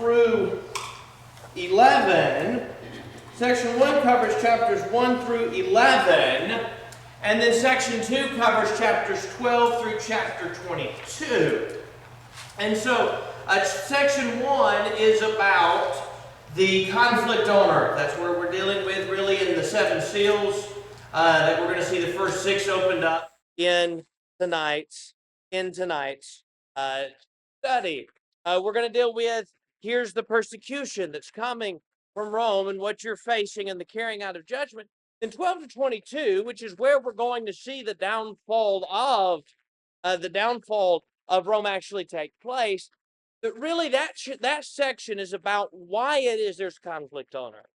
through 11. Section 1 covers chapters 1 through 11. And then section 2 covers chapters 12 through chapter 22. And so section 1 is about the conflict on earth. That's where we're dealing with really in the 7 seals that we're going to see the first 6 opened up in tonight's study. We're going to deal with here's the persecution that's coming from Rome and what you're facing and the carrying out of judgment. In 12 to 22, which is where we're going to see the downfall of Rome actually take place. But really, that section is about why it is there's conflict on earth.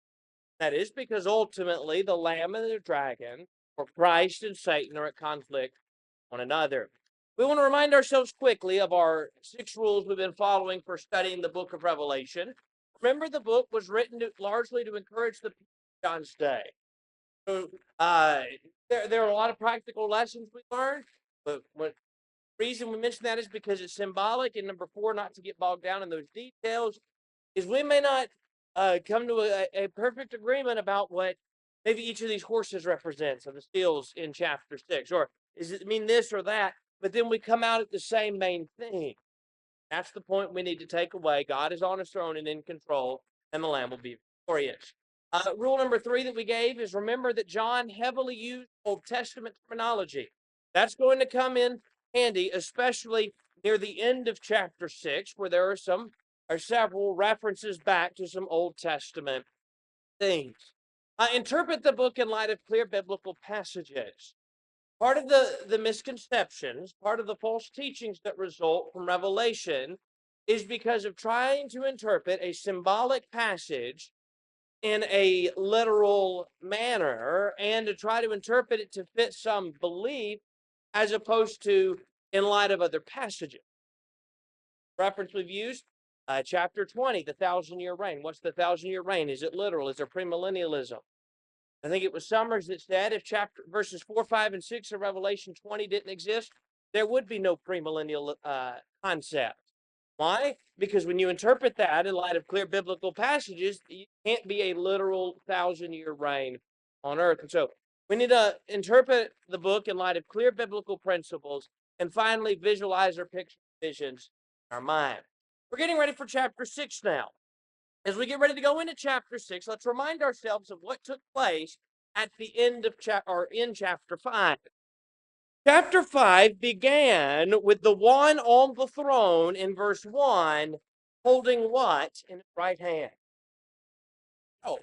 That is because ultimately the Lamb and the dragon, or Christ and Satan, are at conflict with one another. We want to remind ourselves quickly of our 6 rules we've been following for studying the book of Revelation. Remember, the book was written largely to encourage the people of John's day. So there are a lot of practical lessons we learned, but the reason we mention that is because it's symbolic. And number 4, not to get bogged down in those details, is we may not come to a perfect agreement about what maybe each of these horses represents, or the seals in chapter 6, or does it mean this or that? But then we come out at the same main thing. That's the point we need to take away. God is on his throne and in control, and the Lamb will be victorious. Rule number 3 that we gave is remember that John heavily used Old Testament terminology. That's going to come in handy, especially near the end of chapter 6, where there are several references back to some Old Testament things. Interpret the book in light of clear biblical passages. Part of the misconceptions, part of the false teachings that result from Revelation is because of trying to interpret a symbolic passage in a literal manner and to try to interpret it to fit some belief as opposed to in light of other passages. Reference we've used, chapter 20, the 1,000-year reign. What's the 1,000-year reign? Is it literal? Is there premillennialism? I think it was Summers that said if verses 4, 5, and 6 of Revelation 20 didn't exist, there would be no premillennial concept. Why? Because when you interpret that in light of clear biblical passages, you can't be a literal 1,000-year reign on earth. And so we need to interpret the book in light of clear biblical principles and finally visualize or picture visions in our mind. We're getting ready for chapter 6 now. As we get ready to go into chapter 6, let's remind ourselves of what took place at the end of chapter 5. Chapter 5 began with the one on the throne in verse 1 holding what in his right hand? Oh,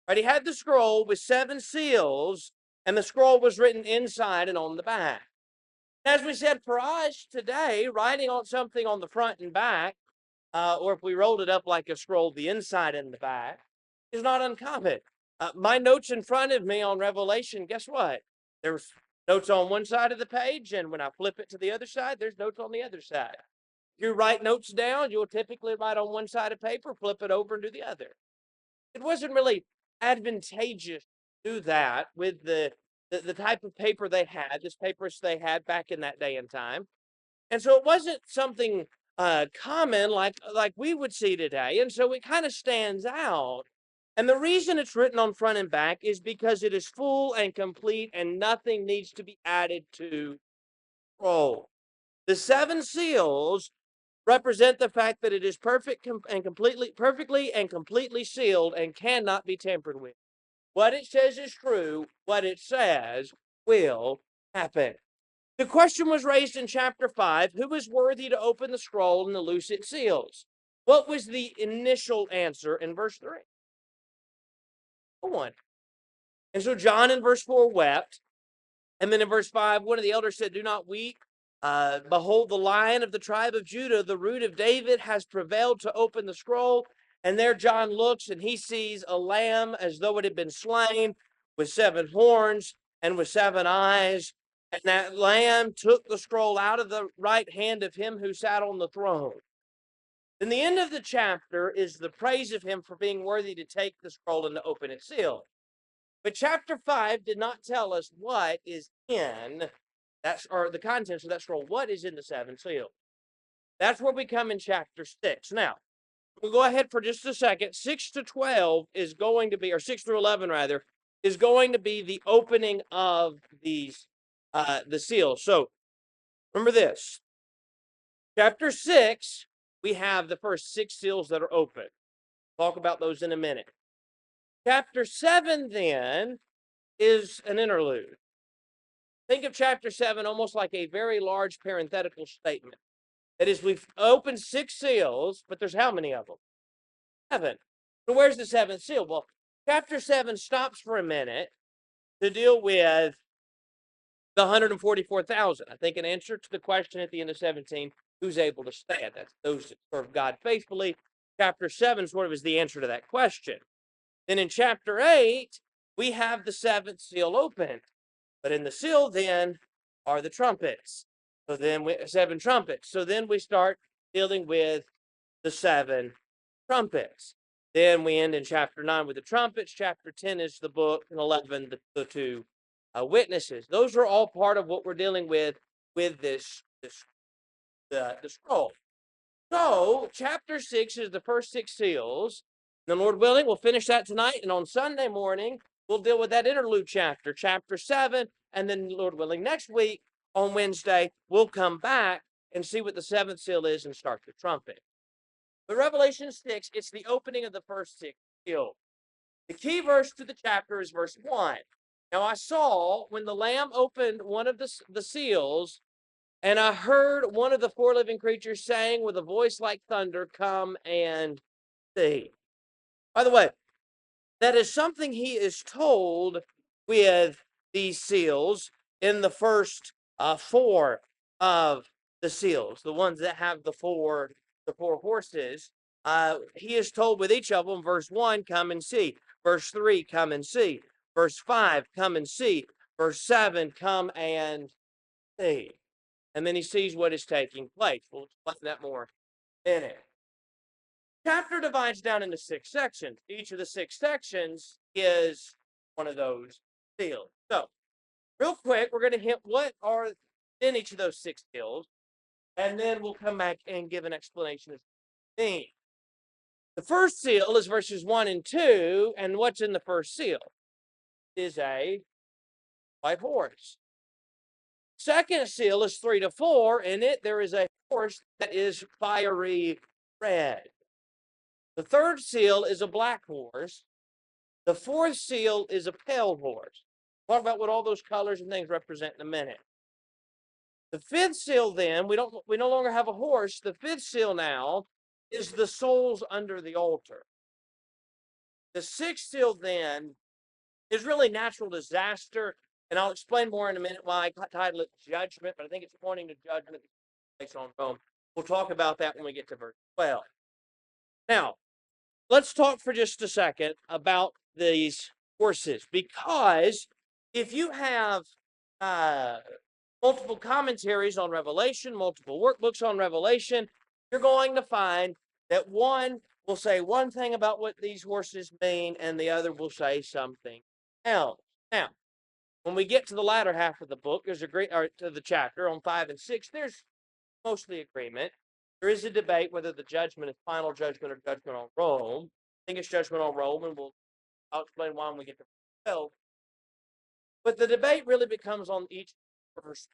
right. He had the scroll with 7 seals, and the scroll was written inside and on the back. As we said, for us today, writing on something on the front and back, or if we rolled it up like a scroll, the inside and the back, is not uncommon. My notes in front of me on Revelation, guess what? There's notes on one side of the page, and when I flip it to the other side, there's notes on the other side. If you write notes down, you'll typically write on one side of paper, flip it over, and do the other. It wasn't really advantageous to do that with the type of paper they had, this papyrus they had back in that day and time. And so it wasn't something common like we would see today. And so it kind of stands out. And the reason it's written on front and back is because it is full and complete and nothing needs to be added to the scroll. The 7 seals represent the fact that it is perfectly and completely sealed and cannot be tampered with. What it says is true. What it says will happen. The question was raised in chapter 5, who is worthy to open the scroll and to loose its seals? What was the initial answer in verse 3? No one. And so John in verse 4 wept. And then in verse 5, one of the elders said, do not weep. Behold, the Lion of the tribe of Judah, the Root of David, has prevailed to open the scroll. And there John looks and he sees a lamb as though it had been slain with 7 horns and with 7 eyes. And that lamb took the scroll out of the right hand of him who sat on the throne. Then the end of the chapter is the praise of him for being worthy to take the scroll and to open its seal. But chapter 5 did not tell us what is in or the contents of that scroll. What is in the 7 seals? That's where we come in chapter 6. Now, we'll go ahead for just a second. 6 to 12 is going to be, or 6 through 11 rather, is going to be the opening of these, the seals. So remember this. Chapter 6, we have the first 6 seals that are open. Talk about those in a minute. Chapter 7 then is an interlude. Think of chapter 7 almost like a very large parenthetical statement. That is, we've opened 6 seals, but there's how many of them? 7. So where's the 7th seal? Well, chapter 7 stops for a minute to deal with the 144,000. I think an answer to the question at the end of 17, who's able to stand? That's those that serve God faithfully. Chapter 7 sort of is the answer to that question. Then in chapter 8, we have the 7th seal opened. But in the seal then are the trumpets. So then 7 trumpets. So then we start dealing with the 7 trumpets. Then we end in chapter 9 with the trumpets. Chapter 10 is the book, and 11 the 2 witnesses. Those are all part of what we're dealing with this the scroll. So chapter 6 is the first 6 seals. And Lord willing, we'll finish that tonight. And on Sunday morning, we'll deal with that interlude chapter, chapter 7. And then, Lord willing, next week on Wednesday, we'll come back and see what the 7th seal is and start the trumpet. But Revelation 6, it's the opening of the first 6 seals. The key verse to the chapter is verse 1. Now I saw when the Lamb opened one of the seals, and I heard one of the 4 living creatures saying with a voice like thunder, "Come and see." By the way, that is something he is told with these seals in the first 4 of the seals, the ones that have the four horses. He is told with each of them, verse 1, come and see. Verse 3, come and see. Verse 5, come and see. Verse 7, come and see. And then he sees what is taking place. We'll explain that more in it. Chapter divides down into 6 sections. Each of the 6 sections is one of those seals. So, real quick, we're going to hit what are in each of those 6 seals, and then we'll come back and give an explanation of the theme. The first seal is verses 1 and 2, and what's in the first seal? It is a white horse. Second seal is 3 to 4. In it, there is a horse that is fiery red. The third seal is a black horse. The fourth seal is a pale horse. Talk about what all those colors and things represent in a minute. The fifth seal, then, we no longer have a horse. The fifth seal now is the souls under the altar. The sixth seal, then, is really natural disaster, and I'll explain more in a minute why I title it Judgment, but I think it's pointing to judgment based on Rome. We'll talk about that when we get to verse 12. Now, let's talk for just a second about these horses, because if you have multiple commentaries on Revelation, multiple workbooks on Revelation, you're going to find that one will say one thing about what these horses mean, and the other will say something else. Now, when we get to the latter half of the book, there's to the chapter on 5 and 6, there's mostly agreement. There is a debate whether the judgment is final judgment or judgment on Rome. I think it's judgment on Rome, and I'll explain why when we get to 12. But the debate really becomes on each first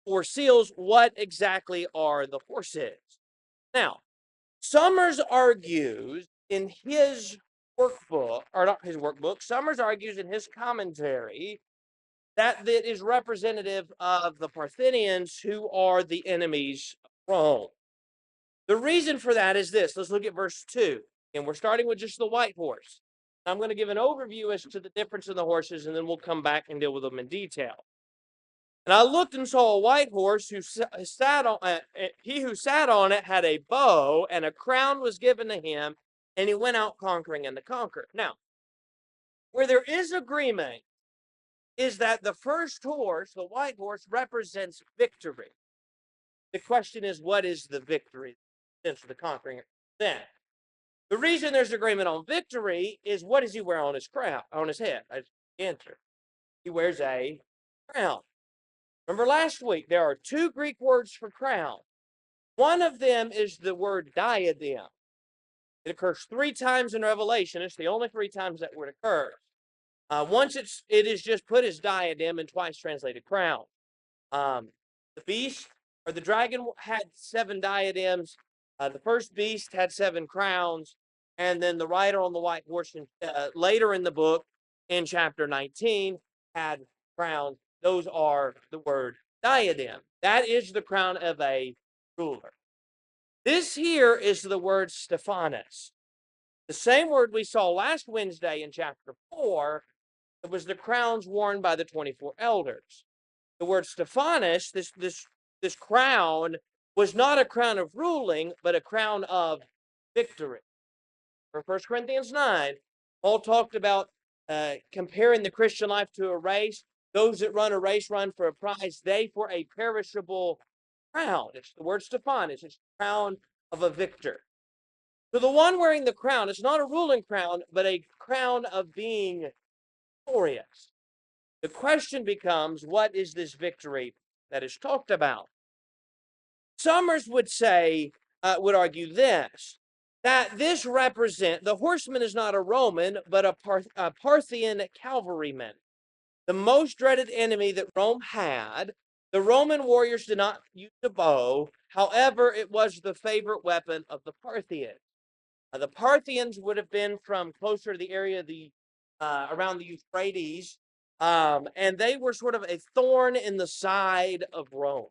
4 seals, what exactly are the horses? Now, Summers argues in his workbook, or not his workbook, Summers argues in his commentary that it is representative of the Parthians, who are the enemies of Rome. The reason for that is this. Let's look at verse 2. And we're starting with just the white horse. I'm going to give an overview as to the difference in the horses, and then we'll come back and deal with them in detail. And I looked and saw a white horse who sat on he who sat on it had a bow, and a crown was given to him, and he went out conquering and to conquer. Now, where there is agreement is that the first horse, the white horse, represents victory. The question is, what is the victory since the conquering then? The reason there's agreement on victory is, what does he wear on his crown, on his head? I answer. He wears a crown. Remember last week, there are 2 Greek words for crown. One of them is the word diadem. It occurs 3 times in Revelation. It's the only 3 times that word occurs. Once it is just put as diadem and twice translated crown. The beast or the dragon had 7 diadems. The first beast had 7 crowns, and then the rider on the white horse later in the book, in chapter 19, had crowns. Those are the word diadem. That is the crown of a ruler. This here is the word Stephanos. The same word we saw last Wednesday in chapter 4. It was the crowns worn by the 24 elders. The word Stephanos, this crown, was not a crown of ruling, but a crown of victory. For 1 Corinthians 9, Paul talked about comparing the Christian life to a race. Those that run a race run for a prize, they for a perishable crown. It's the word Stephanos. It's the crown of a victor. So the one wearing the crown, it's not a ruling crown, but a crown of being victorious. The question becomes, what is this victory that is talked about? Summers would say, would argue this, that this the horseman is not a Roman, but a Parthian cavalryman. The most dreaded enemy that Rome had. The Roman warriors did not use a bow. However, it was the favorite weapon of the Parthians. The Parthians would have been from closer to the area of around the Euphrates, and they were sort of a thorn in the side of Rome.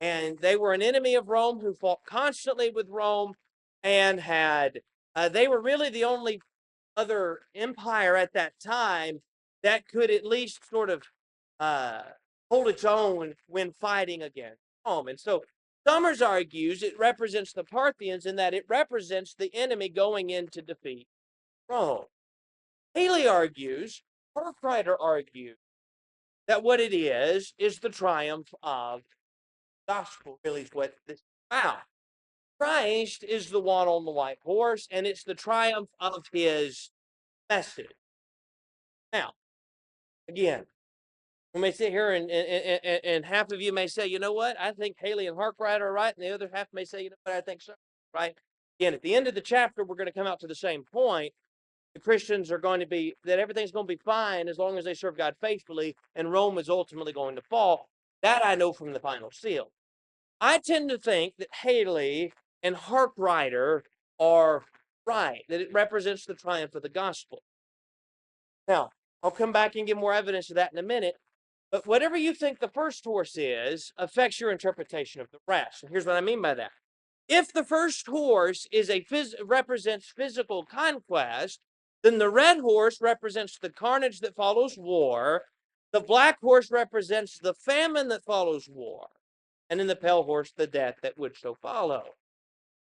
And they were an enemy of Rome who fought constantly with Rome and they were really the only other empire at that time that could at least sort of hold its own when fighting against Rome. And so Summers argues it represents the Parthians in that it represents the enemy going in to defeat Rome. Haley argues, Parkwriter argues, that what it is the triumph of the gospel, really is what this is about. Christ is the one on the white horse, and it's the triumph of his message. Now, again, we may sit here and half of you may say, you know what, I think Haley and Harkwright are right, and the other half may say, you know what, I think so, right? Again, at the end of the chapter, we're going to come out to the same point. The Christians are going to be, that everything's going to be fine as long as they serve God faithfully, and Rome is ultimately going to fall. That I know from the final seal. I tend to think that Haley and Harkwriter are right, that it represents the triumph of the gospel. Now, I'll come back and give more evidence of that in a minute. But whatever you think the first horse is affects your interpretation of the rest. And here's what I mean by that. If the first horse represents physical conquest, then the red horse represents the carnage that follows war. The black horse represents the famine that follows war. And in the pale horse, the death that would so follow.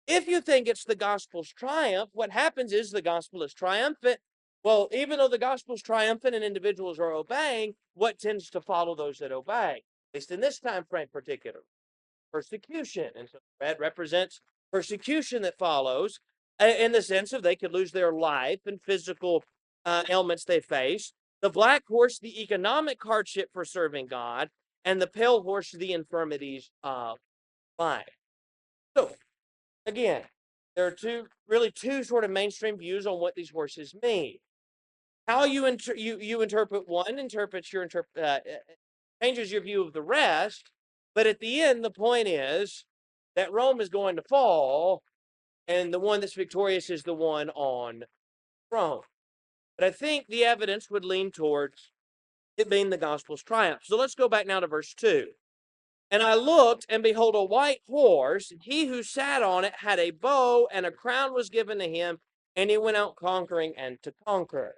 If you think it's the gospel's triumph, what happens is the gospel is triumphant. Well, even though the gospel's triumphant and individuals are obeying, what tends to follow those that obey? At least in this time frame particular. Persecution. And so red represents persecution that follows in the sense of they could lose their life and physical ailments they face. The black horse, the economic hardship for serving God, and the pale horse, the infirmities of life. So, again, there are two sort of mainstream views on what these horses mean. How you interpret one changes your view of the rest, but at the end, the point is that Rome is going to fall, and the one that's victorious is the one on throne. But I think the evidence would lean towards it being the gospel's triumph. So let's go back now to verse 2. And I looked, and behold, a white horse, and he who sat on it had a bow, and a crown was given to him, and he went out conquering and to conquer.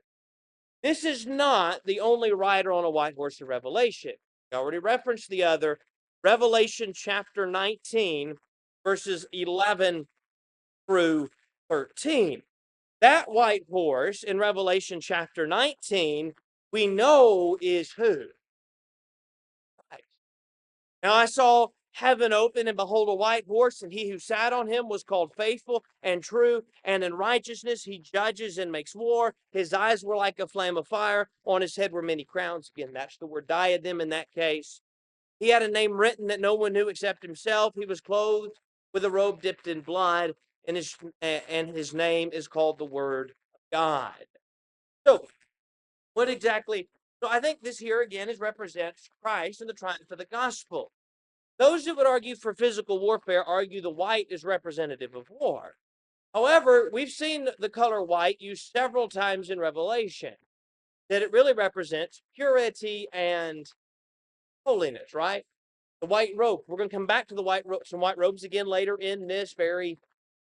This is not the only rider on a white horse in Revelation. I already referenced the other, Revelation chapter 19, verses 11 through 13. That white horse in Revelation chapter 19, we know is who? Christ. Now I saw heaven open, and behold, a white horse, and he who sat on him was called Faithful and True, and in righteousness he judges and makes war. His eyes were like a flame of fire. On his head were many crowns. Again, that's the word diadem in that case. He had a name written that no one knew except himself. He was clothed with a robe dipped in blood, and his name is called the Word of God. So, what exactly? So, I think this here again represents Christ and the triumph of the gospel. Those who would argue for physical warfare argue the white is representative of war. However, we've seen the color white used several times in Revelation, that it really represents purity and holiness, right? The white robe. We're going to come back to some white robes again later in this very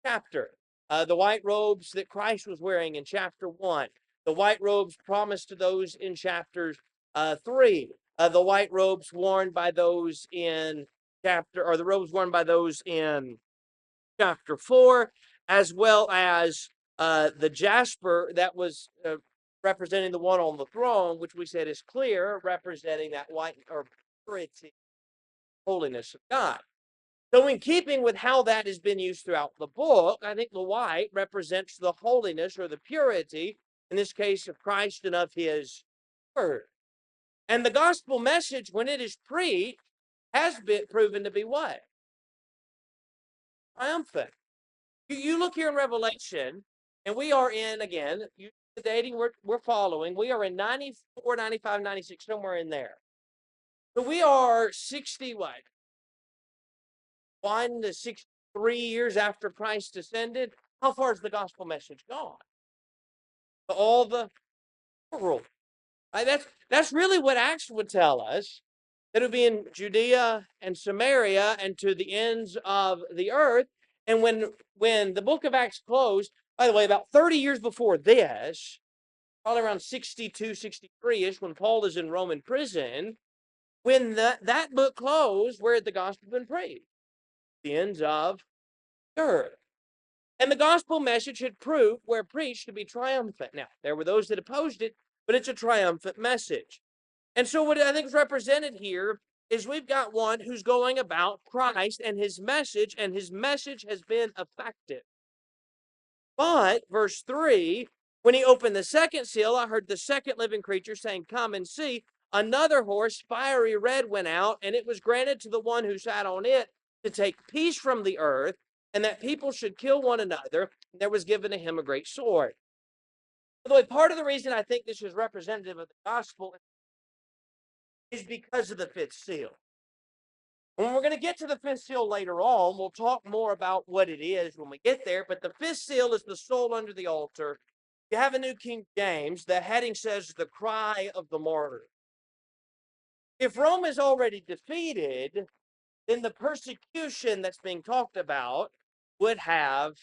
chapter. The white robes that Christ was wearing in chapter 1. The white robes promised to those in chapters 3. The white robes worn by those in the robes worn by those in chapter 4, as well as the jasper that was representing the one on the throne, which we said is clear, representing that white or purity, holiness of God. So in keeping with how that has been used throughout the book, I think the white represents the holiness or the purity, in this case of Christ and of his word. And the gospel message, when it is preached, has been proven to be what? Triumphant. You look here in Revelation, and we are in, again, the dating we're following, we are in 94, 95, 96, somewhere in there. So we are 60, what? 1 to 63 years after Christ ascended. How far has the gospel message gone? To all the world. That's really what Acts would tell us. That it would be in Judea and Samaria and to the ends of the earth. And when the book of Acts closed, by the way, about 30 years before this, probably around 62, 63-ish, when Paul is in Roman prison, when that book closed, where had the gospel been preached? The ends of the earth. And the gospel message had proved, where preached, to be triumphant. Now, there were those that opposed it, but it's a triumphant message. And so what I think is represented here is we've got one who's going about Christ and his message has been effective. But, verse 3, when he opened the second seal, I heard the second living creature saying, "Come and see." Another horse, fiery red, went out, and it was granted to the one who sat on it to take peace from the earth, and that people should kill one another. And there was given to him a great sword. By the way, part of the reason I think this is representative of the gospel is because of the fifth seal. When we're going to get to the fifth seal later on, we'll talk more about what it is when we get there. But the fifth seal is the soul under the altar. You have a New King James. The heading says, "The cry of the martyr." If Rome is already defeated, then the persecution that's being talked about would have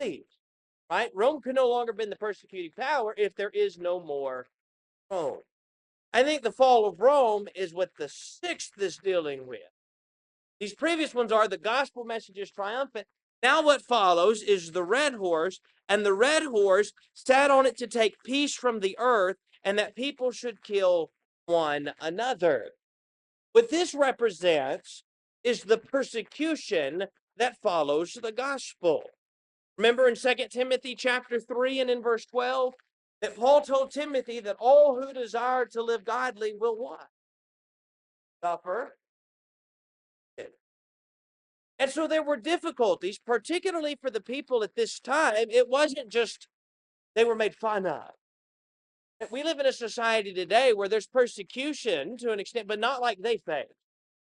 ceased. Right? Rome could no longer be the persecuting power if there is no more Rome. I think the fall of Rome is what the sixth is dealing with. These previous ones are the gospel message is triumphant. Now what follows is the red horse, and the red horse sat on it to take peace from the earth, and that people should kill one another. What this represents is the persecution that follows the gospel. Remember in 2 Timothy chapter 3 and in verse 12, that Paul told Timothy that all who desire to live godly will what? Suffer. And so there were difficulties, particularly for the people at this time. It wasn't just they were made fun of. We live in a society today where there's persecution to an extent, but not like they faced.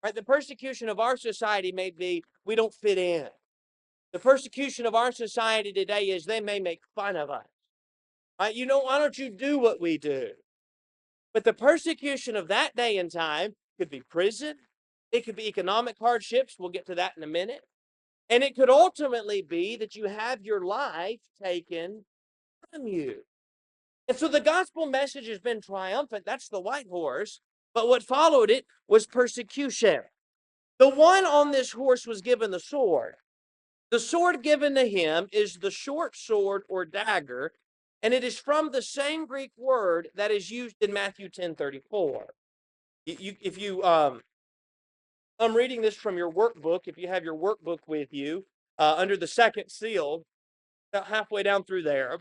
Right? The persecution of our society may be we don't fit in. The persecution of our society today is they may make fun of us. Right? Why don't you do what we do? But the persecution of that day and time could be prison. It could be economic hardships. We'll get to that in a minute. And it could ultimately be that you have your life taken from you. And so the gospel message has been triumphant. That's the white horse. But what followed it was persecution. The one on this horse was given the sword. The sword given to him is the short sword or dagger, and it is from the same Greek word that is used in Matthew 10:34. I'm reading this from your workbook. If you have your workbook with you, under the second seal, about halfway down through there,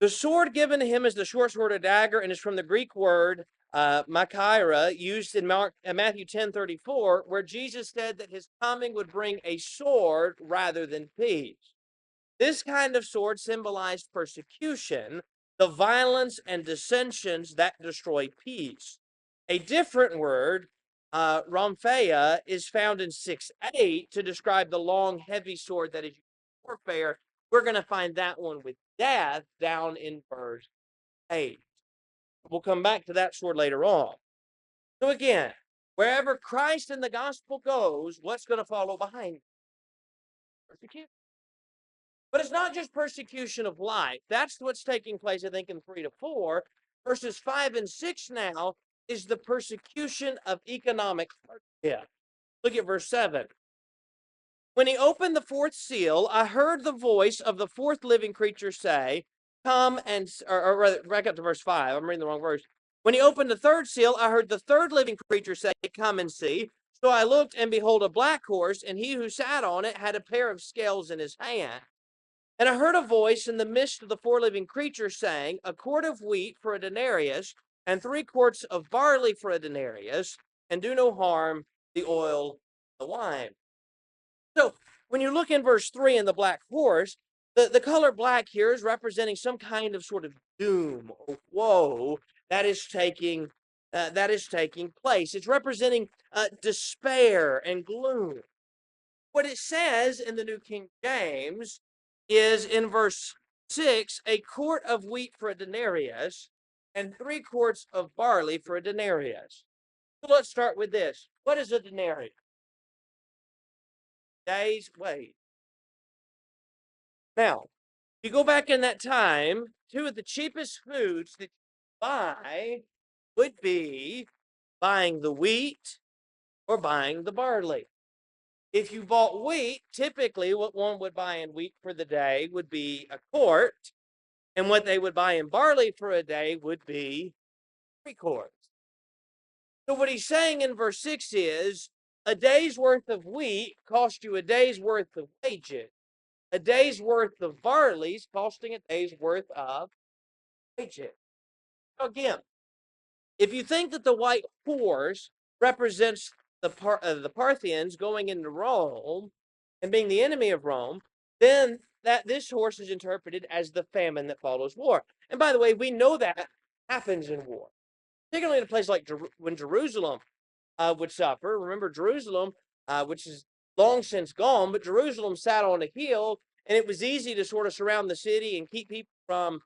The sword given to him is the short sword or dagger, and is from the Greek word Micah, used in Matthew 10:34, where Jesus said that his coming would bring a sword rather than peace. This kind of sword symbolized persecution, the violence and dissensions that destroy peace. A different word, Rhomphaia, is found in 6:8 to describe the long, heavy sword that is used in warfare. We're going to find that one with death down in verse 8. We'll come back to that sword later on. So again, wherever Christ and the gospel goes, what's going to follow behind? Persecution. But it's not just persecution of life. That's what's taking place, I think, in 3 to 4. Verses 5 and 6 now is the persecution of economic hardship. Look at verse 7. When he opened the fourth seal, I heard the voice of the fourth living creature say, come and, or rather, back up to verse 5. I'm reading the wrong verse. When he opened the third seal, I heard the third living creature say, come and see. So I looked, and behold, a black horse, and he who sat on it had a pair of scales in his hand. And I heard a voice in the midst of the four living creatures saying, a quart of wheat for a denarius, and 3 quarts of barley for a denarius, and do no harm the oil, the wine. So when you look in verse 3 in the black horse, the color black here is representing some kind of sort of doom or woe that is taking place. It's representing despair and gloom. What it says in the New King James is in verse 6, a quart of wheat for a denarius and 3 quarts of barley for a denarius. So let's start with this. What is a denarius? Day's wage. Now, if you go back in that time, 2 of the cheapest foods that you buy would be buying the wheat or buying the barley. If you bought wheat, typically what one would buy in wheat for the day would be a quart, and what they would buy in barley for a day would be 3 quarts. So what he's saying in verse 6 is, a day's worth of wheat cost you a day's worth of wages. A day's worth of barley is costing a day's worth of wages. So again, if you think that the white horse represents the Parthians going into Rome and being the enemy of Rome, then that this horse is interpreted as the famine that follows war. And by the way, we know that happens in war, particularly in a place like when Jerusalem would suffer. Remember, Jerusalem, which is long since gone, but Jerusalem sat on a hill, and it was easy to sort of surround the city and keep people from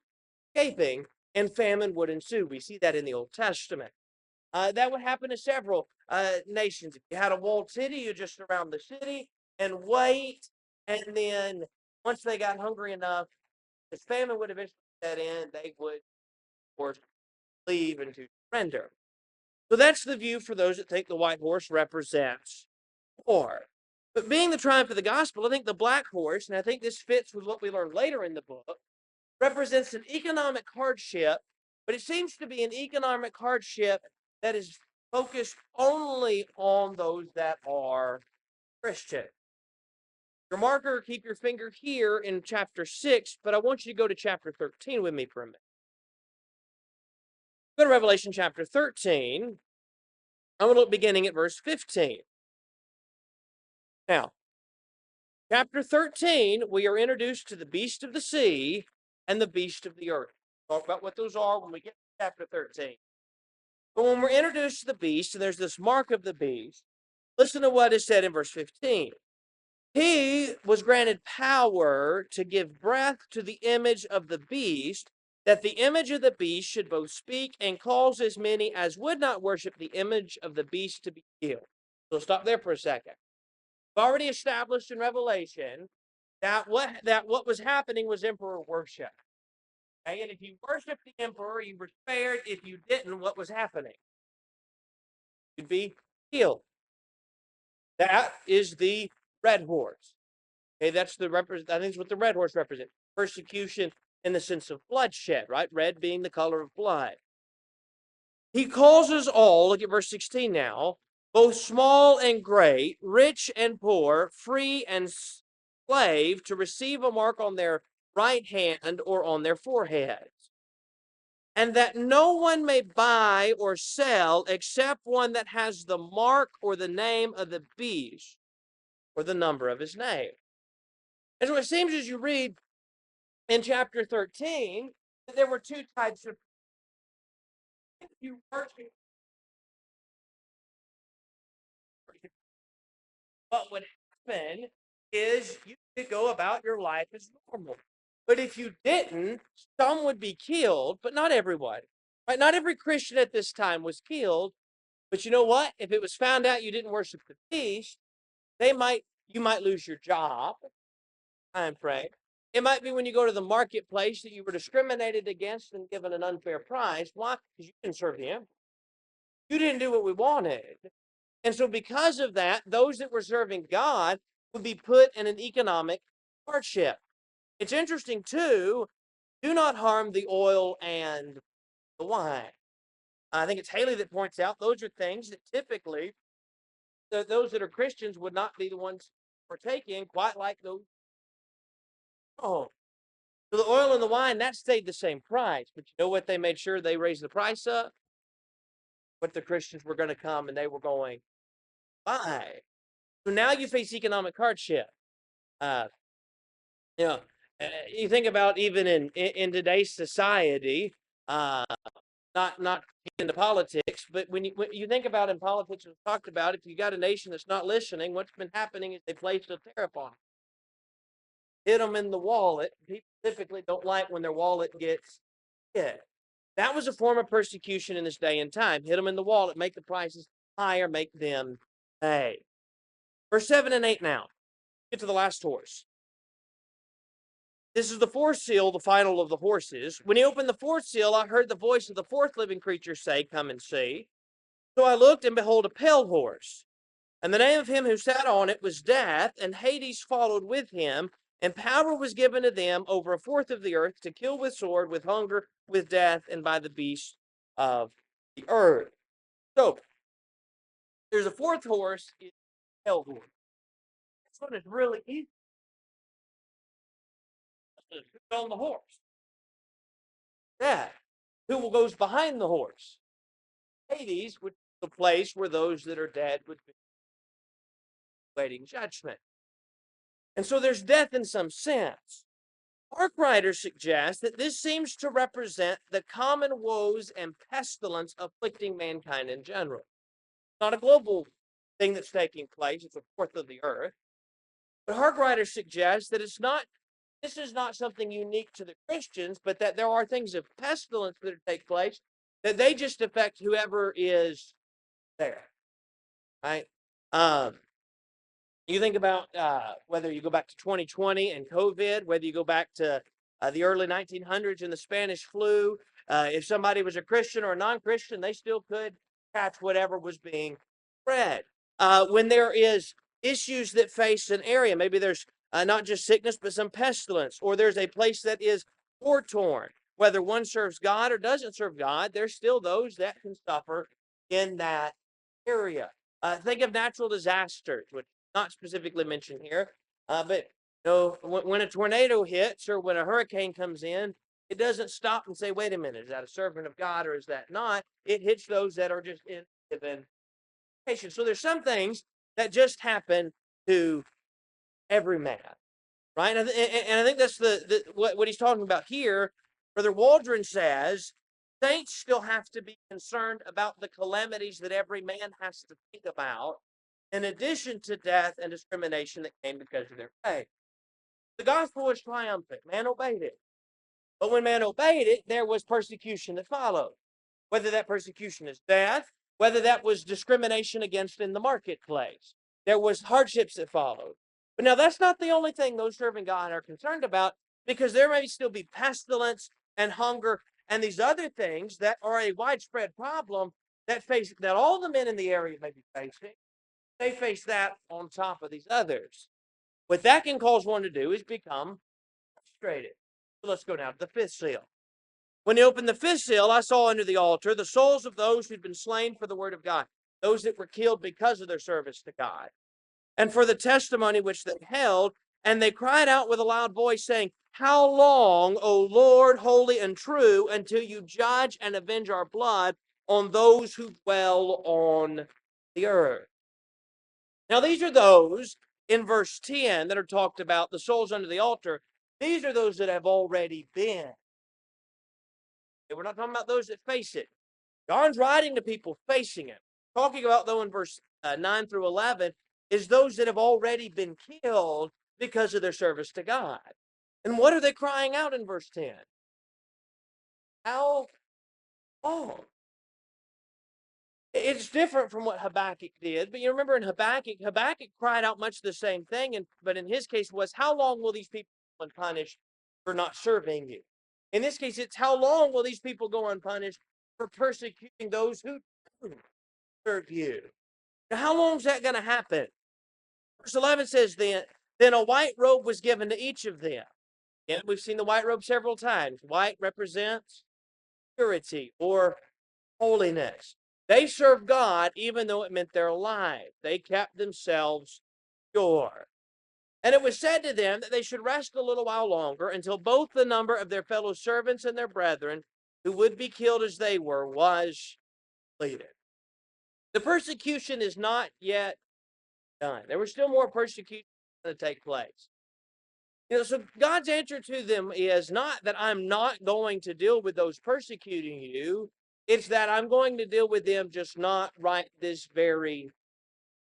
escaping, and famine would ensue. We see that in the Old Testament. That would happen to several nations. If you had a walled city, you just surround the city and wait, and then once they got hungry enough, the famine would eventually set in, they would, of course, leave and to surrender. So that's the view for those that think the white horse represents war. But being the triumph of the gospel, I think the black horse, and I think this fits with what we learn later in the book, represents an economic hardship, but it seems to be an economic hardship that is focused only on those that are Christian. Your marker, keep your finger here in chapter 6, but I want you to go to chapter 13 with me for a minute. Go to Revelation chapter 13. I'm going to look beginning at verse 15. Now, chapter 13, we are introduced to the beast of the sea and the beast of the earth. We'll talk about what those are when we get to chapter 13. But when we're introduced to the beast, and there's this mark of the beast, listen to what is said in verse 15. He was granted power to give breath to the image of the beast, that the image of the beast should both speak and cause as many as would not worship the image of the beast to be killed. So stop there for a second. We've already established in Revelation that what was happening was emperor worship. Okay? And if you worshiped the emperor, you were spared. If you didn't, what was happening? You'd be killed. That is the red horse. Okay, that's I think it's what the red horse represents. Persecution in the sense of bloodshed, right? Red being the color of blood. He causes all, look at verse 16 now, both small and great, rich and poor, free and slave, to receive a mark on their right hand or on their foreheads, and that no one may buy or sell except one that has the mark or the name of the beast or the number of his name. And so it seems as you read in chapter 13 that there were two types of if you worship. What would happen is you could go about your life as normal. But if you didn't, some would be killed, but not everyone. Right? Not every Christian at this time was killed. But you know what? If it was found out you didn't worship the beast, you might lose your job. Time frame. It might be when you go to the marketplace that you were discriminated against and given an unfair price. Why? Because you didn't serve him. You didn't do what we wanted. And so because of that, those that were serving God would be put in an economic hardship. It's interesting, too, do not harm the oil and the wine. I think it's Haley that points out those are things that typically those that are Christians would not be the ones partaking, quite like those. Oh, so the oil and the wine, that stayed the same price. But you know what they made sure they raised the price up? What the Christians were going to come and they were going, buy. So now you face economic hardship. Uh, you know, you think about even in today's society, uh, not into politics, but when you think about in politics, we've talked about if you got a nation that's not listening, what's been happening is they placed a tariff on it. Hit them in the wallet. People typically don't like when their wallet gets hit. That was a form of persecution in this day and time. Hit them in the wallet, make the prices higher, make them pay. Verse 7 and 8 now. Get to the last horse. This is the fourth seal, the final of the horses. When he opened the fourth seal, I heard the voice of the fourth living creature say, come and see. So I looked, and behold, a pale horse. And the name of him who sat on it was Death, and Hades followed with him. And power was given to them over a fourth of the earth to kill with sword, with hunger, with death, and by the beasts of the earth. So, there's a fourth horse, it's a pale horse. This one is really easy. Who's on the horse? Death. Who goes behind the horse? Hades, which is the place where those that are dead would be waiting judgment. And so there's death in some sense. Ark writers suggest that this seems to represent the common woes and pestilence afflicting mankind in general. It's not a global thing that's taking place, it's a fourth of the earth. But Ark writers suggest that this is not something unique to the Christians, but that there are things of pestilence that take place, that they just affect whoever is there, right? You think about whether you go back to 2020 and COVID, whether you go back to the early 1900s and the Spanish flu, if somebody was a Christian or a non-Christian, they still could catch whatever was being spread. When there is issues that face an area, maybe there's not just sickness, but some pestilence, or there's a place that is war-torn, whether one serves God or doesn't serve God, there's still those that can suffer in that area. Think of natural disasters, which not specifically mentioned here, but when a tornado hits or when a hurricane comes in, it doesn't stop and say, wait a minute, is that a servant of God or is that not? It hits those that are just in patient. So there's some things that just happen to every man, right? And I think that's what he's talking about here. Brother Waldron says saints still have to be concerned about the calamities that every man has to think about, in addition to death and discrimination that came because of their faith. The gospel was triumphant. Man obeyed it. But when man obeyed it, there was persecution that followed. Whether that persecution is death, whether that was discrimination against in the marketplace. There was hardships that followed. But now that's not the only thing those serving God are concerned about, because there may still be pestilence and hunger and these other things that are a widespread problem that all the men in the area may be facing. They face that on top of these others. What that can cause one to do is become frustrated. So let's go now to the fifth seal. When he opened the fifth seal, I saw under the altar the souls of those who'd been slain for the word of God, those that were killed because of their service to God, and for the testimony which they held, and they cried out with a loud voice, saying, how long, O Lord, holy and true, until you judge and avenge our blood on those who dwell on the earth? Now, these are those in verse 10 that are talked about, the souls under the altar. These are those that have already been. We're not talking about those that face it. John's writing to people facing it. Talking about, though, in verse 9 through 11, is those that have already been killed because of their service to God. And what are they crying out in verse 10? How long? It's different from what Habakkuk did, but you remember in Habakkuk cried out much the same thing, but in his case was, how long will these people go unpunished for not serving you? In this case, it's how long will these people go unpunished for persecuting those who do serve you? Now, how long is that going to happen? Verse 11 says, then a white robe was given to each of them. And we've seen the white robe several times. White represents purity or holiness. They served God even though it meant their life. They kept themselves pure. And it was said to them that they should rest a little while longer until both the number of their fellow servants and their brethren who would be killed as they were was completed. The persecution is not yet done. There was still more persecution going to take place. So God's answer to them is not that I'm not going to deal with those persecuting you. It's that I'm going to deal with them, just not right this very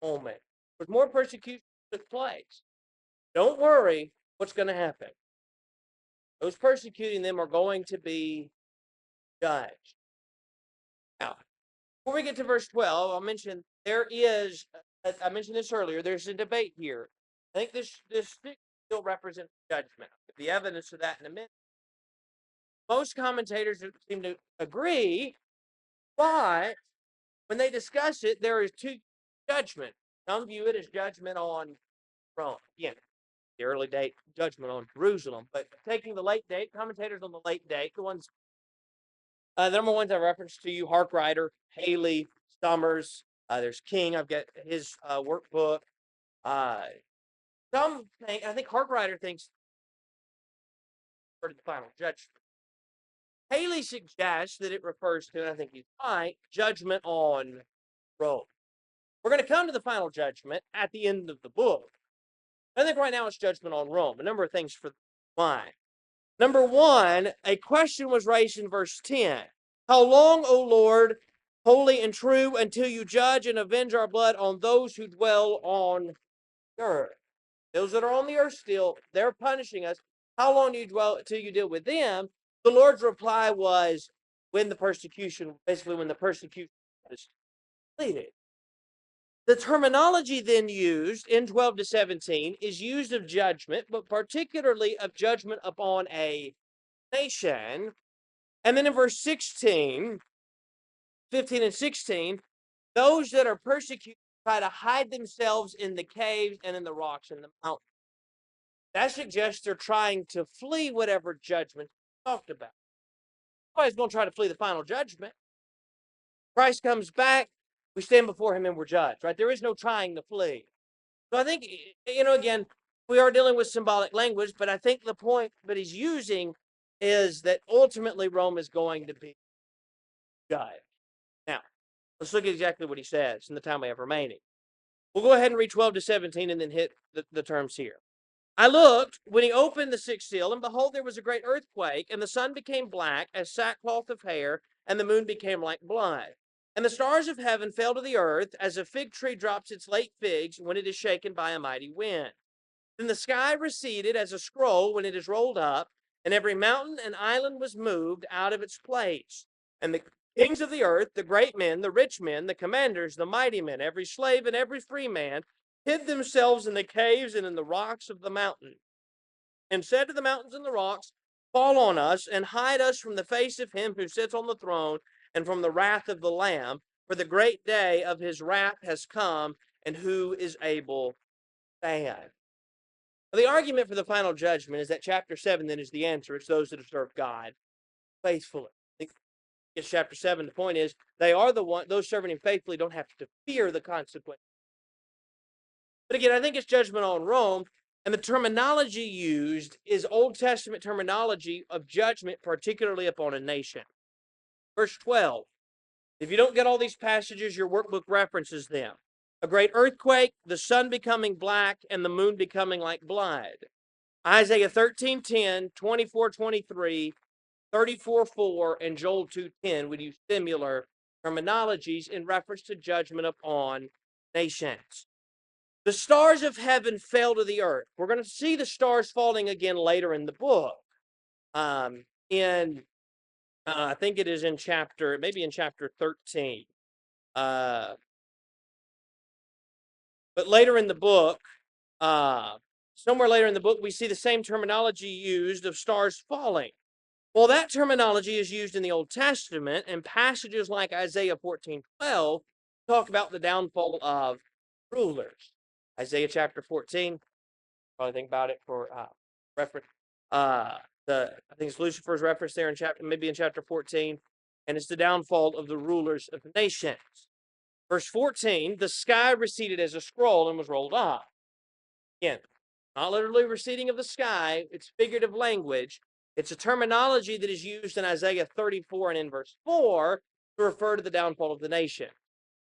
moment. But more persecution took place. Don't worry what's going to happen. Those persecuting them are going to be judged. Now, before we get to verse 12, I'll mention I mentioned this earlier, there's a debate here. I think this still represents judgment. The evidence of that in a minute. Most commentators seem to agree, but when they discuss it, there is two judgments. Some view it as judgment on Rome. Again, the early date judgment on Jerusalem. But taking the late date, commentators on the late date, the number ones I referenced to you, Harkrider, Haley, Summers, there's King. I've got his workbook. I think Harkrider thinks for the final judgment. Haley suggests that it refers to, and I think he's right, judgment on Rome. We're going to come to the final judgment at the end of the book. I think right now it's judgment on Rome. A number of things for why. Number one, a question was raised in verse 10. How long, O Lord, holy and true, until you judge and avenge our blood on those who dwell on the earth? Those that are on the earth still, they're punishing us. How long do you dwell until you deal with them? The Lord's reply was when the persecution was completed. The terminology then used in 12 to 17 is used of judgment, but particularly of judgment upon a nation. And then in verse 16, 15 and 16, those that are persecuted try to hide themselves in the caves and in the rocks and the mountains. That suggests they're trying to flee whatever judgment talked about. Nobody's going to try to flee the final judgment. Christ comes back, we stand before him and we're judged, right? There is no trying to flee. So I think, again, we are dealing with symbolic language, but I think the point that he's using is that ultimately Rome is going to be judged. Now, let's look at exactly what he says in the time we have remaining. We'll go ahead and read 12 to 17 and then hit the terms here. I looked when he opened the sixth seal, and behold, there was a great earthquake, and the sun became black as sackcloth of hair, and the moon became like blood. And the stars of heaven fell to the earth, as a fig tree drops its late figs when it is shaken by a mighty wind. Then the sky receded as a scroll when it is rolled up, and every mountain and island was moved out of its place. And the kings of the earth, the great men, the rich men, the commanders, the mighty men, every slave and every free man, hid themselves in the caves and in the rocks of the mountain, and said to the mountains and the rocks, fall on us, and hide us from the face of him who sits on the throne, and from the wrath of the Lamb, for the great day of his wrath has come, and who is able to stand? The argument for the final judgment is that chapter 7 then is the answer. It's those that have served God faithfully. I think it's chapter 7. The point is, they are those serving him faithfully don't have to fear the consequences. But again, I think it's judgment on Rome. And the terminology used is Old Testament terminology of judgment, particularly upon a nation. Verse 12. If you don't get all these passages, your workbook references them. A great earthquake, the sun becoming black, and the moon becoming like blood. Isaiah 13:10, 24:23, 34:4, and Joel 2:10 would use similar terminologies in reference to judgment upon nations. The stars of heaven fell to the earth. We're going to see the stars falling again later in the book. I think it is in maybe in chapter 13. But later in the book, somewhere later in the book, we see the same terminology used of stars falling. Well, that terminology is used in the Old Testament, and passages like Isaiah 14:12 talk about the downfall of rulers. Isaiah chapter 14, probably think about it for reference. I think it's Lucifer's reference there in chapter 14, and it's the downfall of the rulers of the nations. Verse 14, the sky receded as a scroll and was rolled up. Again, not literally receding of the sky, it's figurative language. It's a terminology that is used in Isaiah 34 and in verse 4 to refer to the downfall of the nation.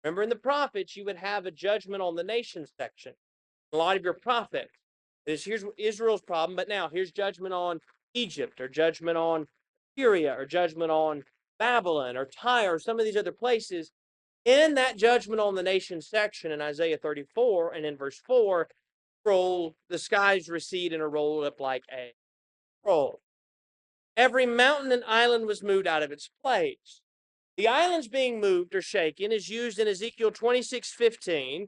Remember, in the prophets, you would have a judgment on the nation section. A lot of your prophets. Here's Israel's problem, but now here's judgment on Egypt, or judgment on Syria, or judgment on Babylon, or Tyre, or some of these other places. In that judgment on the nation section in Isaiah 34 and in verse 4, the skies recede and are rolled up like a scroll. Every mountain and island was moved out of its place. The islands being moved or shaken is used in Ezekiel 26:15,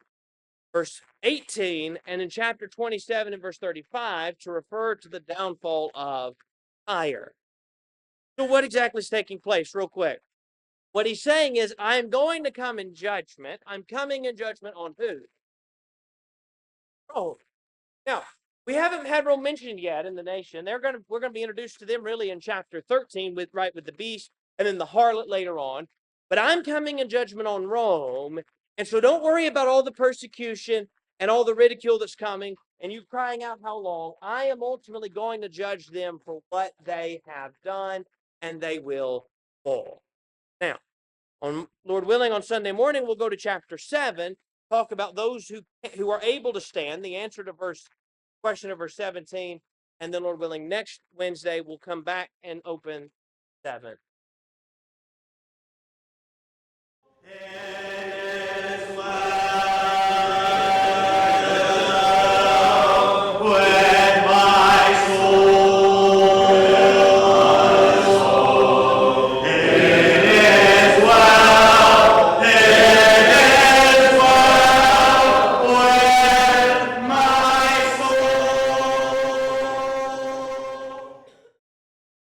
verse 18, and in chapter 27 and verse 35 to refer to the downfall of Tyre. So what exactly is taking place, real quick? What he's saying is, I am going to come in judgment. I'm coming in judgment on who? Rome. Now, we haven't had Rome mentioned yet in the nation. We're going to be introduced to them really in chapter 13 with the beast and then the harlot later on. But I'm coming in judgment on Rome. And so don't worry about all the persecution and all the ridicule that's coming and you crying out how long. I am ultimately going to judge them for what they have done, and they will fall. Now, Lord willing, on Sunday morning, we'll go to chapter 7, talk about those who are able to stand, the answer to question of verse 17, and then, Lord willing, next Wednesday, we'll come back and open 7.